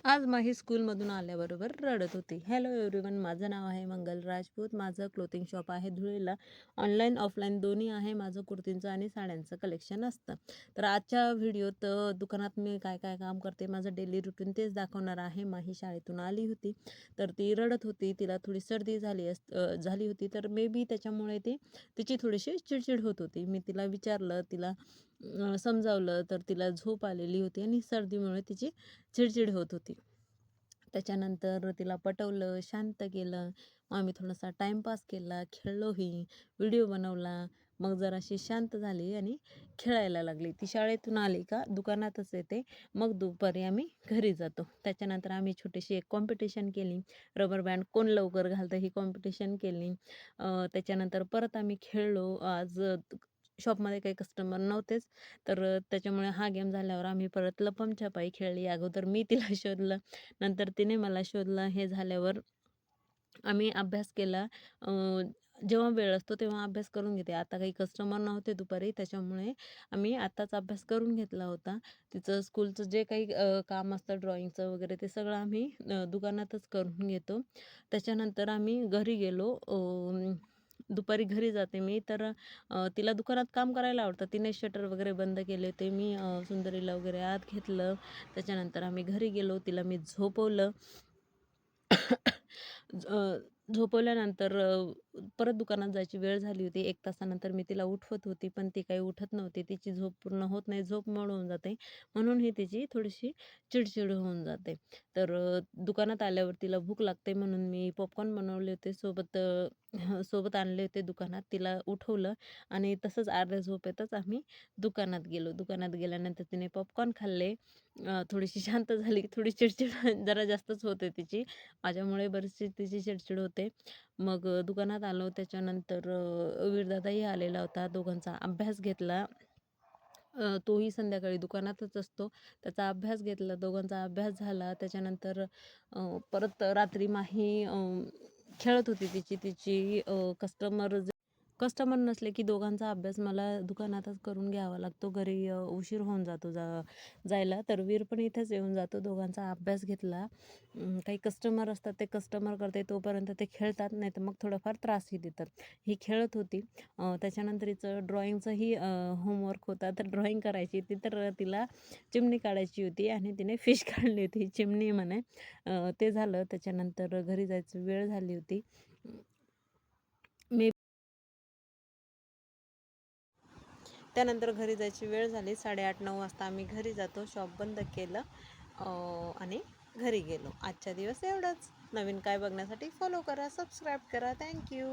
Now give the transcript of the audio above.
आज माही स्कूलमधून आल्याबरोबर रडत होती. हॅलो एव्हरीवन, माझं नाव आहे मंगल राजपूत. माझं क्लोथिंग शॉप आहे धुळेला. ऑनलाईन ऑफलाईन दोन्ही आहे. माझं कुर्तींचं आणि साड्यांचं कलेक्शन असतं. तर आजच्या व्हिडिओत दुकानात मी काय काय काम करते, माझं डेली रुटीन तेच दाखवणार आहे. माही शाळेतून आली होती, तर ती रडत होती. तिला थोडी सर्दी झाली होती, तर मे बी त्याच्यामुळे तिची थोडीशी चिडचिड होत होती. मी तिला विचारलं, तिला समजावलं, तर तिला झोप आलेली होती आणि सर्दीमुळे तिची चिडचिड होत होती. त्याच्यानंतर तिला पटवलं, शांत केलं. मग आम्ही थोडासा टाईमपास केला, खेळलोही, व्हिडिओ बनवला. मग जराशी शांत झाली आणि खेळायला लागली. ती शाळेतून आली का दुकानातच येते. मग दुपारी आम्ही घरी जातो. त्याच्यानंतर आम्ही छोटीशी एक कॉम्पिटिशन केली. रबर बँड कोण लवकर घालतं ही कॉम्पिटिशन केली. त्याच्यानंतर परत आम्ही खेळलो. आज शॉपमध्ये काही कस्टमर नव्हतेच. तर त्याच्यामुळे हा गेम झाल्यावर आम्ही परत लपमछपाई खेळली. अगोदर मी तिला शोधलं, नंतर तिने मला शोधलं. हे झाल्यावर आम्ही अभ्यास केला. जेव्हा वेळ असतो तेव्हा अभ्यास करून घेते. आता काही कस्टमर नव्हते दुपारी, त्याच्यामुळे आम्ही आत्ताच अभ्यास करून घेतला होता. तिचं स्कूलचं जे काही काम असतं ड्रॉइंगचं वगैरे, ते सगळं आम्ही दुकानातच करून घेतो. त्याच्यानंतर आम्ही घरी गेलो. दुपारी घरी जाते मी, तर तिला दुकानात काम करायला आवडतं. तिने शटर वगैरे बंद केले होते. मी सुंदरीला वगैरे आत घेतलं. त्याच्यानंतर आम्ही घरी गेलो. तिला मी झोपवलं. झोपवल्यानंतर परत दुकानात जायची वेळ झाली होती. 1 तासानंतर मी तिला उठवत होती, पण ती काही उठत नव्हती. तिची झोप पूर्ण होत नाही, झोप मोड होऊन जाते. म्हणून ही तिची थोडीशी चिडचिड होऊन जाते. तर दुकानात आल्यावर तिला भूक लागते म्हणून मी पॉपकॉर्न बनवले होते. सोबत आणले होते दुकानात. तिला उठवलं आणि तसंच अर्ध्या झोपेतच आम्ही दुकानात गेलो. दुकानात गेल्यानंतर तिने पॉपकॉर्न खाल्ले. थोडीशी शांत झाली. थोडी चिडचिड जरा जास्तच होते तिची. माझ्यामुळे बरीचशी तिची चिडचिड होते. मग दुकानात आलो. त्याच्यानंतर वीरदादाही आलेला होता. दोघांचा अभ्यास घेतला. तोही संध्याकाळी दुकानातच असतो. त्याचा अभ्यास घेतला. दोघांचा अभ्यास झाला. त्याच्यानंतर परत रात्री माही खेळत होती. तिची कस्टमर नसले की दोघांचा अभ्यास मला दुकानातच करून घ्यावा लागतो. घरी उशीर होऊन जातो जायला. तर वीर पण इथेच येऊन जातो. दोघांचा अभ्यास घेतला. काही कस्टमर असतात, ते कस्टमर करते तोपर्यंत ते खेळतात, नाही तर मग थोडाफार त्रासही देतात. ही खेळत होती. त्याच्यानंतर हिचं ड्रॉइंगचंही होमवर्क होता. तर ड्रॉइंग करायची ती, तर तिला चिमणी काढायची होती आणि तिने फिश काढली होती. चिमणी म्हणे. ते झालं. त्याच्यानंतर घरी जायची वेळ झाली होती. मी त्यानंतर घरी जायची वेळ झाली. 8:30-9 वाजता आम्ही घरी जातो. शॉप बंद केलं आणि घरी गेलो. आजच्या दिवस एवढंच. नवीन काय बघण्यासाठी फॉलो करा, सबस्क्राईब करा. थँक्यू.